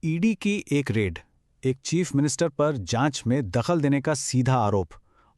ED की एक red, एक चीफ मिनिस्टर पर जांच में दखल देने का सीधा आरोप,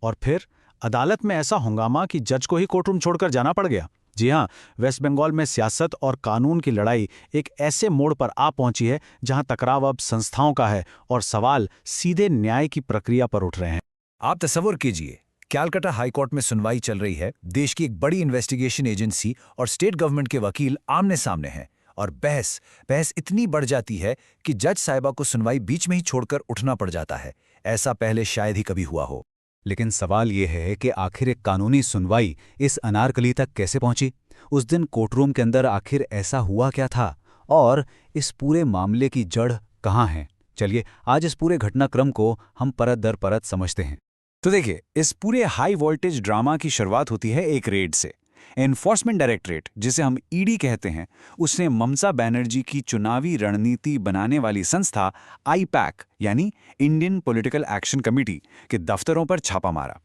और फिर अदालत में ऐसा हंगामा कि जज को ही कोर्टरूम छोड़कर जाना पड़ गया। जी हां, वेस्ट बंगाल में सियासत और कानून की लड़ाई एक ऐसे मोड़ पर आ पहुंची है जहां टकराव अब संस्थाओं का है और सवाल सीधे न्याय की प्रक्रिया पर उठ रहे हैं। आप तसव्वुर कीजिए, कैलकाटा हाई कोर्ट में सुनवाई चल रही है। देश की एक बड़ी इन्वेस्टिगेशन एजेंसी और स्टेट गवर्नमेंट के वकील आमने सामने हैं और बहस बहस इतनी बढ़ जाती है कि जज साहिबा को सुनवाई बीच में ही छोड़कर उठना पड़ जाता है। ऐसा पहले शायद ही कभी हुआ हो। लेकिन सवाल ये है कि आखिर एक कानूनी सुनवाई इस अनारकली तक कैसे पहुंची? उस दिन कोर्टरूम के अंदर आखिर ऐसा हुआ क्या था और इस पूरे मामले की जड़ कहाँ है? चलिए आज इस पूरे घटनाक्रम को हम परत दर परत समझते हैं। तो देखिए, इस पूरे हाई वोल्टेज ड्रामा की शुरुआत होती है एक रेड से। एनफोर्समेंट डायरेक्टरेट, जिसे हम ईडी कहते हैं, उसने ममता बनर्जी की चुनावी रणनीति बनाने वाली संस्था आईपैक यानी इंडियन पॉलिटिकल एक्शन कमेटी के दफ्तरों पर छापा मारा।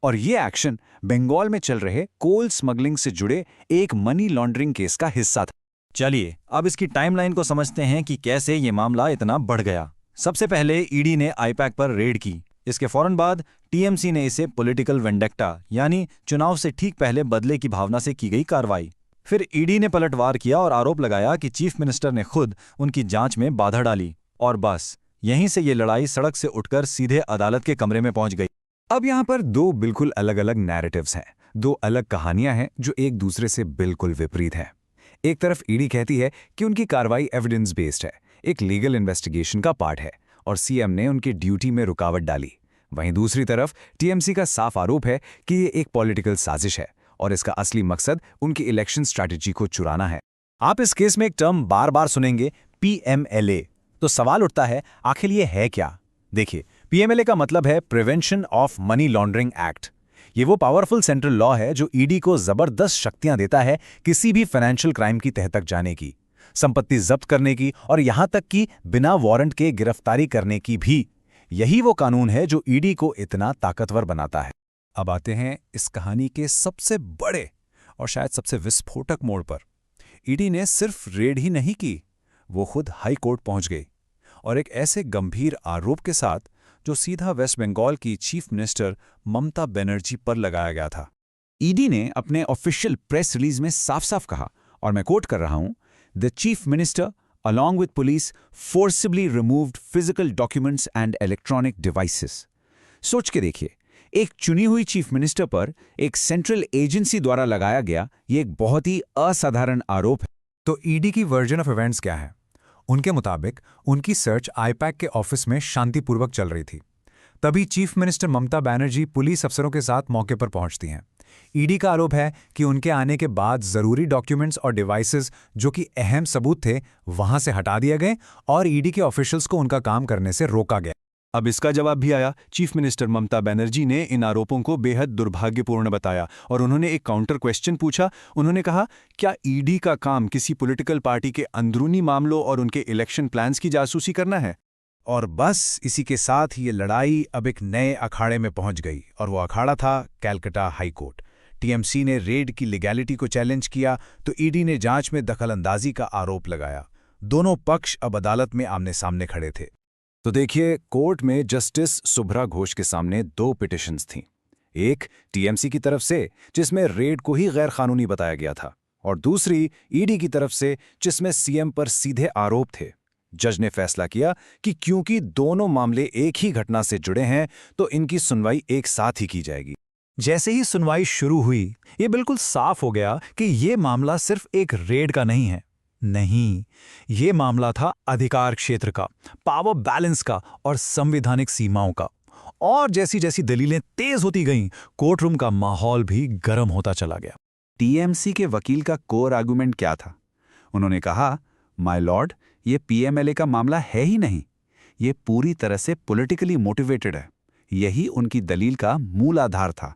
और ये एक्शन बंगाल में चल रहे कोल स्मगलिंग से जुड़े एक मनी लॉन्ड्रिंग केस का हिस्सा था। चलिए अब इसकी टाइमलाइन को समझते हैं कि कैसे ये मामला इतना बढ़ गया। सबसे पहले ईडी ने आईपैक पर रेड की। इसके फौरन बाद टीएमसी ने इसे पॉलिटिकल वेंडेक्टा यानी चुनाव से ठीक पहले बदले की भावना से की गई कार्रवाई। फिर ईडी ने पलटवार किया और आरोप लगाया कि चीफ मिनिस्टर ने खुद उनकी जांच में बाधा डाली। और बस यहीं से ये लड़ाई सड़क से उठकर सीधे अदालत के कमरे में पहुंच गई। अब यहाँ पर दो बिल्कुल अलग अलग नैरेटिव्स हैं, दो अलग कहानियां हैं जो एक दूसरे से बिल्कुल विपरीत हैं। एक तरफ ईडी कहती है कि उनकी कार्रवाई एविडेंस बेस्ड है, एक लीगल इन्वेस्टिगेशन का पार्ट है और सीएम ने उनकी ड्यूटी में रुकावट डाली। वहीं दूसरी तरफ टीएमसी का साफ आरोप है कि ये एक पॉलिटिकल साजिश है और इसका असली मकसद उनकी इलेक्शन स्ट्रैटेजी को चुराना है। आप इस केस में एक टर्म बार बार सुनेंगे, पीएमएलए। तो सवाल उठता है, आखिर ये है क्या? देखिए, पीएमएलए का मतलब है prevention of money laundering act. ये वो पावरफुल सेंट्रल लॉ है जो ईडी को जबरदस्त शक्तियां देता है किसी भी फाइनेंशियल क्राइम की तह तक जाने की, संपत्ति जब्त करने की और यहां तक कि बिना वारंट के गिरफ्तारी करने की भी। यही वो कानून है जो ईडी को इतना ताकतवर बनाता है। अब आते हैं इस कहानी के सबसे बड़े और शायद सबसे विस्फोटक मोड़ पर। ईडी ने सिर्फ रेड ही नहीं की, वो खुद हाई कोर्ट पहुंच गई और एक ऐसे गंभीर आरोप के साथ जो सीधा वेस्ट बंगाल की चीफ मिनिस्टर ममता बनर्जी पर लगाया गया था। ईडी ने अपने ऑफिशियल प्रेस रिलीज में साफ साफ कहा, और मैं कोट कर रहा हूं, the chief minister along with police forcibly removed physical documents and electronic devices। सोच के देखिए, एक चुनी हुई चीफ मिनिस्टर पर एक सेंट्रल एजेंसी द्वारा लगाया गया ये एक बहुत ही असाधारण आरोप है। तो ईडी की वर्जन ऑफ इवेंट्स क्या है? उनके मुताबिक उनकी सर्च आईपैक के ऑफिस में शांतिपूर्वक चल रही थी। तभी chief minister Mamata Banerjee police अफसरों के साथ मौके पर पहुंचती हैं। ईडी का आरोप है कि उनके आने के बाद जरूरी डॉक्यूमेंट्स और डिवाइसेस जो कि अहम सबूत थे वहां से हटा दिए गए और ईडी के ऑफिशियल्स को उनका काम करने से रोका गया। अब इसका जवाब भी आया। चीफ मिनिस्टर ममता बनर्जी ने इन आरोपों को बेहद दुर्भाग्यपूर्ण बताया और उन्होंने एक काउंटर क्वेश्चन पूछा। उन्होंने कहा, क्या ईडी का काम किसी पॉलिटिकल पार्टी के अंदरूनी मामलों और उनके इलेक्शन प्लान्स की जासूसी करना है? और बस इसी के साथ ये लड़ाई अब एक नए अखाड़े में पहुंच गई और वो अखाड़ा था कैलकाटा हाई कोर्ट। टीएमसी ने रेड की लीगैलिटी को चैलेंज किया तो ईडी ने जांच में दखलंदाजी का आरोप लगाया। दोनों पक्ष अब अदालत में आमने सामने खड़े थे। तो देखिए, कोर्ट में जस्टिस सुभ्रा घोष के सामने दो पिटिशंस थीं। एक टीएमसी की तरफ से जिसमें रेड को ही गैर कानूनी बताया गया था, और दूसरी ईडी की तरफ से जिसमें सीएम पर सीधे आरोप थे। जज ने फैसला किया कि क्योंकि दोनों मामले एक ही घटना से जुड़े हैं तो इनकी सुनवाई एक साथ ही की जाएगी। जैसे ही सुनवाई शुरू हुई, ये बिल्कुल साफ हो गया कि ये मामला सिर्फ एक रेड का नहीं है। नहीं, ये मामला था अधिकार क्षेत्र का, पावर बैलेंस का और संवैधानिक सीमाओं का। और जैसी जैसी दलीलें तेज होती गईं, कोर्टरूम का माहौल भी गर्म होता चला गया। टीएमसी के वकील का कोर आर्गुमेंट क्या था? उन्होंने कहा, माय लॉर्ड, ये पीएमएलए का मामला है ही नहीं, ये पूरी तरह से पॉलिटिकली मोटिवेटेड है। यही उनकी दलील का मूल आधार था।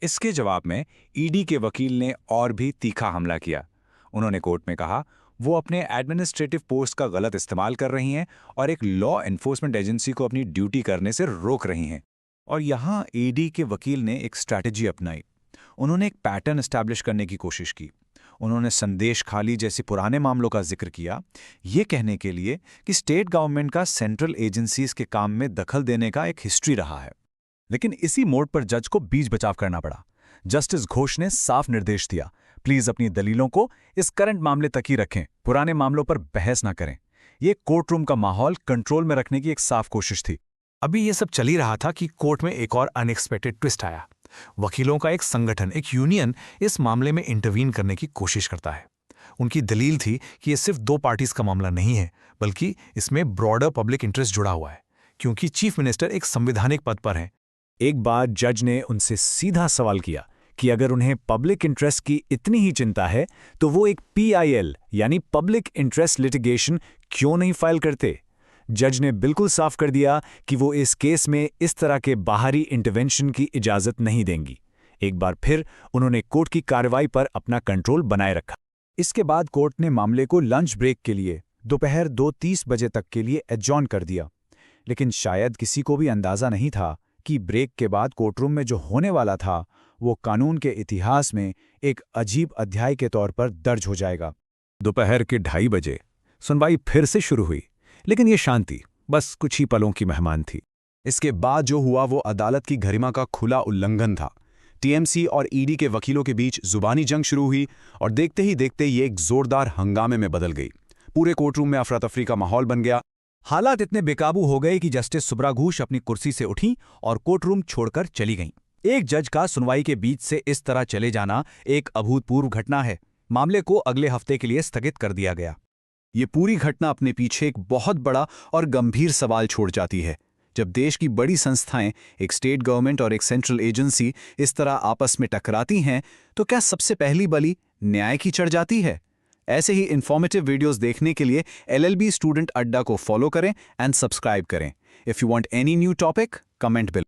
इसके जवाब में ईडी के वकील ने और भी तीखा हमला किया। उन्होंने कोर्ट में कहा, वो अपने एडमिनिस्ट्रेटिव पोस्ट का गलत इस्तेमाल कर रही हैं और एक लॉ एनफोर्समेंट एजेंसी को अपनी ड्यूटी करने से रोक रही हैं। और यहाँ ईडी के वकील ने एक स्ट्रैटेजी अपनाई। उन्होंने एक पैटर्न एस्टैब्लिश करने की कोशिश की। उन्होंने संदेश खाली जैसे पुराने मामलों का जिक्र किया, ये कहने के लिए कि स्टेट गवर्नमेंट का सेंट्रल एजेंसीज के काम में दखल देने का एक हिस्ट्री रहा है। लेकिन इसी मोड़ पर जज को बीच बचाव करना पड़ा। जस्टिस घोष ने साफ निर्देश दिया, प्लीज अपनी दलीलों को इस करंट मामले तक ही रखें, पुराने मामलों पर बहस ना करें। ये कोर्ट रूम का माहौल कंट्रोल में रखने की एक साफ कोशिश थी। अभी ये सब चल ही रहा था कि कोर्ट में एक और अनएक्सपेक्टेड ट्विस्ट आया। वकीलों का एक संगठन, एक यूनियन इस मामले में इंटरवीन करने की कोशिश करता है। उनकी दलील थी कि ये सिर्फ 2 पार्टीज का मामला नहीं है, बल्कि इसमें ब्रॉडर पब्लिक इंटरेस्ट जुड़ा हुआ है, क्योंकि चीफ मिनिस्टर एक संवैधानिक पद पर हैं। एक बार जज ने उनसे सीधा सवाल किया कि अगर उन्हें पब्लिक इंटरेस्ट की इतनी ही चिंता है तो वो एक PIL यानी पब्लिक इंटरेस्ट लिटिगेशन क्यों नहीं फाइल करते। जज ने बिल्कुल साफ कर दिया कि वो इस केस में इस तरह के बाहरी इंटरवेंशन की इजाजत नहीं देंगी। एक बार फिर उन्होंने कोर्ट की कार्रवाई पर अपना कंट्रोल बनाए रखा। इसके बाद कोर्ट ने मामले को लंच ब्रेक के लिए दोपहर 2:30 बजे तक के लिए एडजॉर्न कर दिया। लेकिन शायद किसी को भी अंदाजा नहीं था कि ब्रेक के बाद कोर्टरूम में जो होने वाला था वो कानून के इतिहास में एक अजीब अध्याय के तौर पर दर्ज हो जाएगा। दोपहर के 2:30 बजे सुनवाई फिर से शुरू हुई, लेकिन ये शांति बस कुछ ही पलों की मेहमान थी। इसके बाद जो हुआ वो अदालत की गरिमा का खुला उल्लंघन था। TMC और ED के वकीलों के बीच जुबानी जंग शुरू हुई और देखते ही देखते ये एक जोरदार हंगामे में बदल गई। पूरे कोर्टरूम में अफरा तफरी का माहौल बन गया। हालात इतने बेकाबू हो गए कि जस्टिस सुब्रा घोष अपनी कुर्सी से उठी और कोर्टरूम छोड़कर चली गईं। एक जज का सुनवाई के बीच से इस तरह चले जाना एक अभूतपूर्व घटना है। मामले को अगले हफ्ते के लिए स्थगित कर दिया गया। ये पूरी घटना अपने पीछे एक बहुत बड़ा और गंभीर सवाल छोड़ जाती है। जब देश की बड़ी संस्थाएं, एक स्टेट गवर्नमेंट और एक सेंट्रल एजेंसी इस तरह आपस में टकराती हैं, तो क्या सबसे पहली बलि न्याय की चढ़ जाती है? ऐसे ही इन्फॉर्मेटिव वीडियोस देखने के लिए LLB स्टूडेंट अड्डा को फॉलो करें एंड सब्सक्राइब करें। If you want any new topic, comment below.